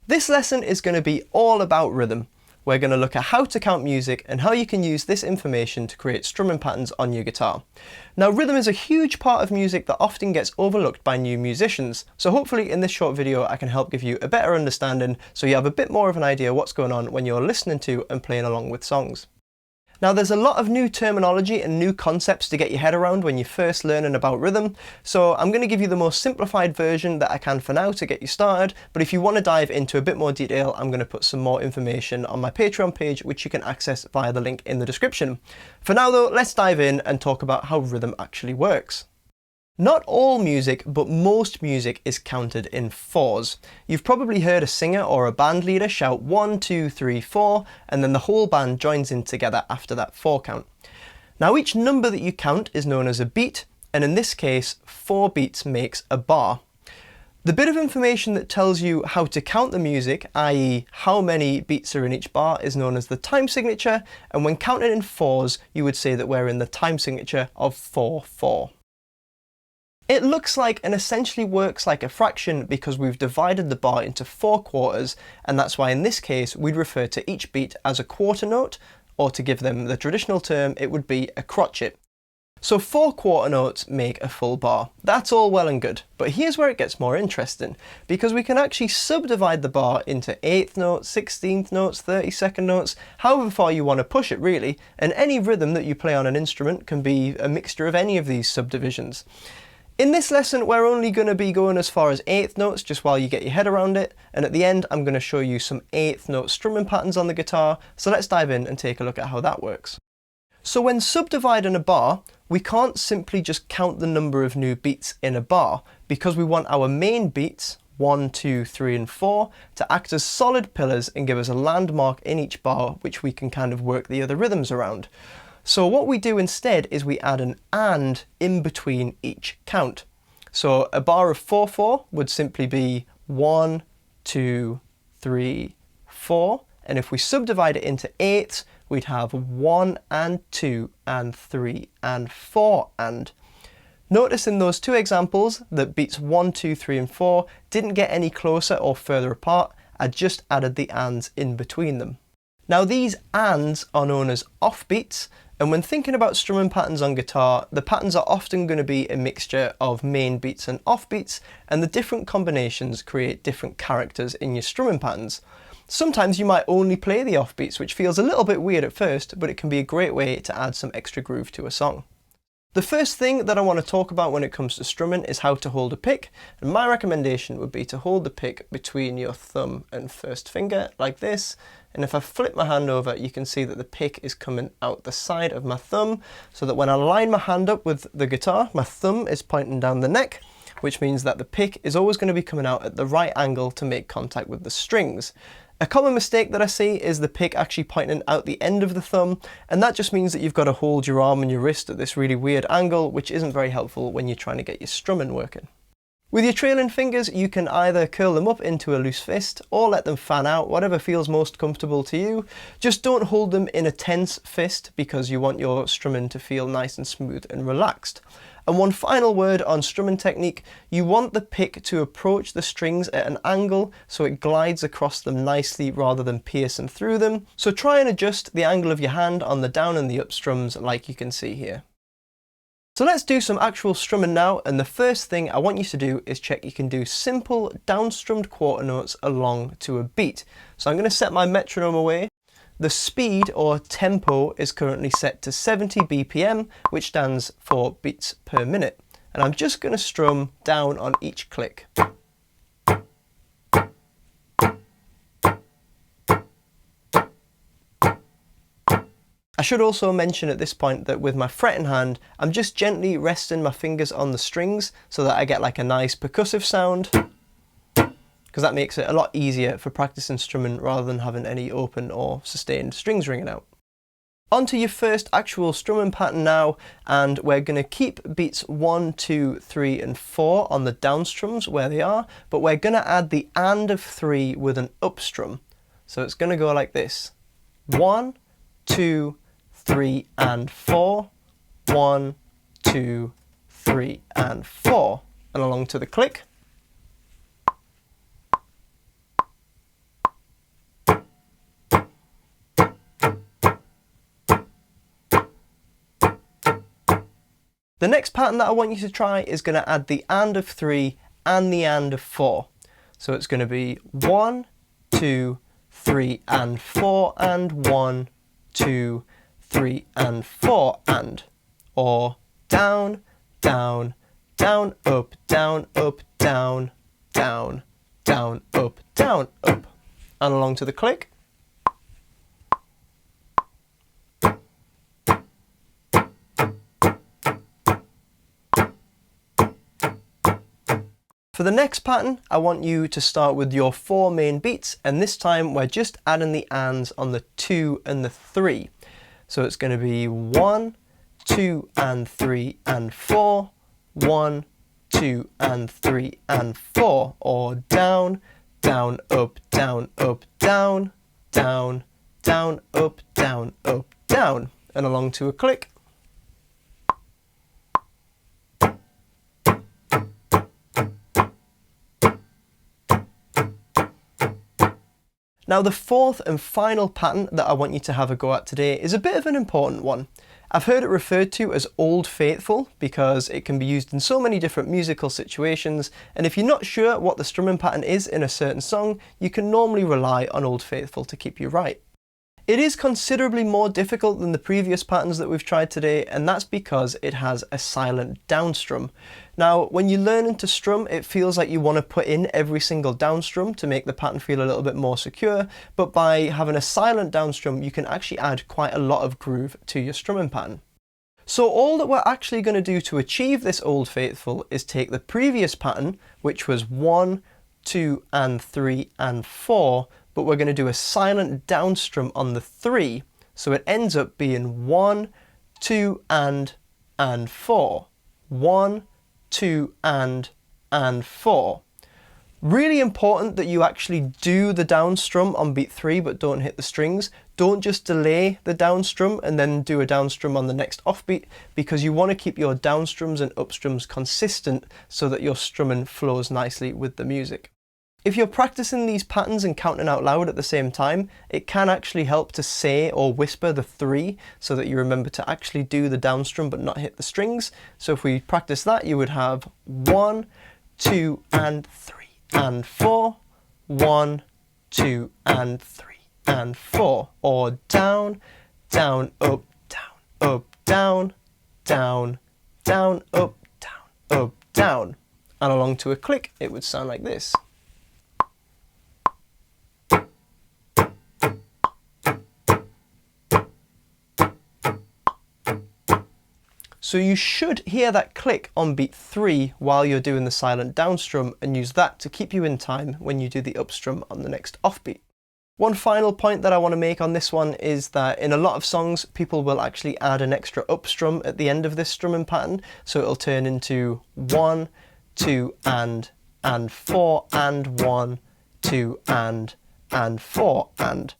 This lesson is going to be all about rhythm. We're going to look at how to count music and how you can use this information to create strumming patterns on your guitar. Now, rhythm is a huge part of music that often gets overlooked by new musicians, so hopefully in this short video I can help give you a better understanding so you have a bit more of an idea what's going on when you're listening to and playing along with songs. Now, there's a lot of new terminology and new concepts to get your head around when you're first learning about rhythm, so I'm going to give you the most simplified version that I can for now to get you started, but if you want to dive into a bit more detail, I'm going to put some more information on my Patreon page, which you can access via the link in the description. For now though, let's dive in and talk about how rhythm actually works. Not all music, but most music is counted in fours. You've probably heard a singer or a band leader shout 1, 2, 3, 4, and then the whole band joins in together after that 4 count. Now, each number that you count is known as a beat, and in this case, 4 beats makes a bar. The bit of information that tells you how to count the music, i.e. how many beats are in each bar, is known as the time signature, and when counted in fours, you would say that we're in the time signature of 4/4. It looks like and essentially works like a fraction because we've divided the bar into 4 quarters, and that's why in this case we'd refer to each beat as a quarter note, or to give them the traditional term, it would be a crotchet. So 4 quarter notes make a full bar. That's all well and good, but here's where it gets more interesting, because we can actually subdivide the bar into 8th notes, 16th notes, 32nd notes, however far you want to push it really, and any rhythm that you play on an instrument can be a mixture of any of these subdivisions. In this lesson, we're only going to be going as far as 8th notes, just while you get your head around it, and at the end I'm going to show you some 8th note strumming patterns on the guitar, so let's dive in and take a look at how that works. So when subdividing a bar, we can't simply just count the number of new beats in a bar, because we want our main beats, 1, 2, 3 and 4, to act as solid pillars and give us a landmark in each bar which we can kind of work the other rhythms around. So what we do instead is we add an and in between each count. So a bar of 4/4 would simply be 1, 2, 3, 4, and if we subdivide it into eighths, we'd have 1 and 2 and 3 and 4 and. Notice in those two examples that beats 1, 2, 3 and 4 didn't get any closer or further apart, I just added the ands in between them. Now these ands are known as offbeats, and when thinking about strumming patterns on guitar, the patterns are often going to be a mixture of main beats and offbeats, and the different combinations create different characters in your strumming patterns. Sometimes you might only play the offbeats, which feels a little bit weird at first, but it can be a great way to add some extra groove to a song. The first thing that I want to talk about when it comes to strumming is how to hold a pick, and my recommendation would be to hold the pick between your thumb and first finger like this, and if I flip my hand over you can see that the pick is coming out the side of my thumb, so that when I line my hand up with the guitar, my thumb is pointing down the neck, which means that the pick is always going to be coming out at the right angle to make contact with the strings. A common mistake that I see is the pick actually pointing out the end of the thumb, and that just means that you've got to hold your arm and your wrist at this really weird angle, which isn't very helpful when you're trying to get your strumming working. With your trailing fingers, you can either curl them up into a loose fist or let them fan out, whatever feels most comfortable to you. Just don't hold them in a tense fist because you want your strumming to feel nice and smooth and relaxed. And one final word on strumming technique, you want the pick to approach the strings at an angle so it glides across them nicely rather than piercing through them. So try and adjust the angle of your hand on the down and the up strums like you can see here. So let's do some actual strumming now, and the first thing I want you to do is check you can do simple down-strummed quarter notes along to a beat. So I'm going to set my metronome away. The speed or tempo is currently set to 70 BPM, which stands for beats per minute. And I'm just going to strum down on each click. I should also mention at this point that with my fretting hand, I'm just gently resting my fingers on the strings so that I get like a nice percussive sound, because that makes it a lot easier for practicing strumming rather than having any open or sustained strings ringing out. On to your first actual strumming pattern now, and we're going to keep beats 1, 2, 3 and 4 on the down strums where they are, but we're going to add the and of 3 with an up strum. So it's going to go like this: 1, 2, 3 and 4, 1, 2, 3 and 4, and along to the click. The next pattern that I want you to try is going to add the and of 3 and the and of 4. So it's going to be 1, 2, 3 and 4 and 1, 2, 3 and 4 and, or down, down, down, up, down, up, down, down, down, up, down, up, and along to the click. For the next pattern, I want you to start with your 4 main beats, and this time we're just adding the ands on the 2 and the 3. So it's going to be 1, 2 and 3 and 4, 1, 2 and 3 and 4, or down, down, up, down, up, down, down, down, up, down, up, down, and along to a click. Now the fourth and final pattern that I want you to have a go at today is a bit of an important one. I've heard it referred to as Old Faithful because it can be used in so many different musical situations, and if you're not sure what the strumming pattern is in a certain song, you can normally rely on Old Faithful to keep you right. It is considerably more difficult than the previous patterns that we've tried today, and that's because it has a silent down strum. Now, when you learn to strum, it feels like you want to put in every single down strum to make the pattern feel a little bit more secure, but by having a silent down strum, you can actually add quite a lot of groove to your strumming pattern. So all that we're actually going to do to achieve this Old Faithful is take the previous pattern, which was 1, 2 and 3 and 4, but we're going to do a silent down strum on the 3, so it ends up being 1, 2 and 4. 1, 2 and 4. Really important that you actually do the down strum on beat 3 but don't hit the strings. Don't just delay the down strum and then do a down strum on the next offbeat, because you want to keep your down strums and up strums consistent so that your strumming flows nicely with the music. If you're practicing these patterns and counting out loud at the same time, it can actually help to say or whisper the 3 so that you remember to actually do the down strum but not hit the strings. So if we practice that, you would have 1, 2 and 3 and 4, 1, 2 and 3 and 4, or down, down, up, down, down, down, up, down, and along to a click, it would sound like this. So you should hear that click on beat 3 while you're doing the silent down strum, and use that to keep you in time when you do the up strum on the next offbeat. One final point that I want to make on this one is that in a lot of songs, people will actually add an extra up strum at the end of this strumming pattern, so it'll turn into 1, 2 and 4 and 1, 2 and 4 and.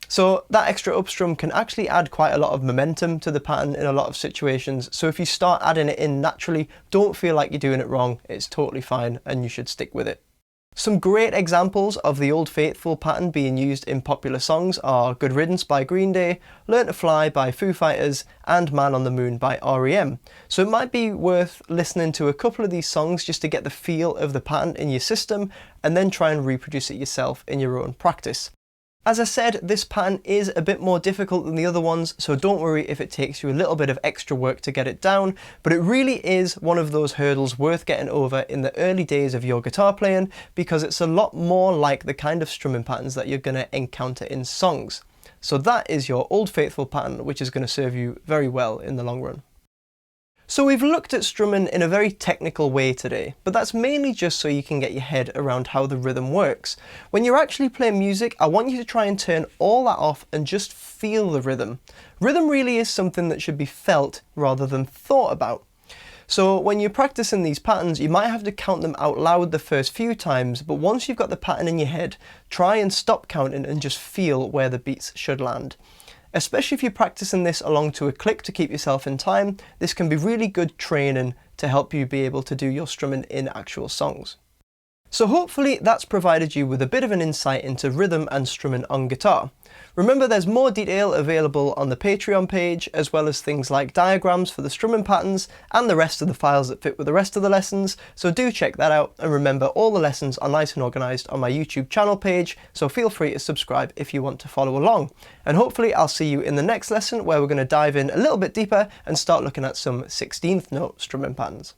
So that extra up strum can actually add quite a lot of momentum to the pattern in a lot of situations. So if you start adding it in naturally, don't feel like you're doing it wrong. It's totally fine and you should stick with it. Some great examples of the Old Faithful pattern being used in popular songs are Good Riddance by Green Day, Learn to Fly by Foo Fighters, and Man on the Moon by REM. So it might be worth listening to a couple of these songs just to get the feel of the pattern in your system, and then try and reproduce it yourself in your own practice. As I said, this pattern is a bit more difficult than the other ones, so don't worry if it takes you a little bit of extra work to get it down, but it really is one of those hurdles worth getting over in the early days of your guitar playing, because it's a lot more like the kind of strumming patterns that you're going to encounter in songs. So that is your Old Faithful pattern, which is going to serve you very well in the long run. So we've looked at strumming in a very technical way today, but that's mainly just so you can get your head around how the rhythm works. When you're actually playing music, I want you to try and turn all that off and just feel the rhythm. Rhythm really is something that should be felt rather than thought about. So when you're practicing these patterns, you might have to count them out loud the first few times, but once you've got the pattern in your head, try and stop counting and just feel where the beats should land. Especially if you're practicing this along to a click to keep yourself in time, this can be really good training to help you be able to do your strumming in actual songs. So hopefully that's provided you with a bit of an insight into rhythm and strumming on guitar. Remember, there's more detail available on the Patreon page, as well as things like diagrams for the strumming patterns and the rest of the files that fit with the rest of the lessons, so do check that out. And remember, all the lessons are nice and organised on my YouTube channel page, so feel free to subscribe if you want to follow along. And hopefully I'll see you in the next lesson, where we're going to dive in a little bit deeper and start looking at some 16th note strumming patterns.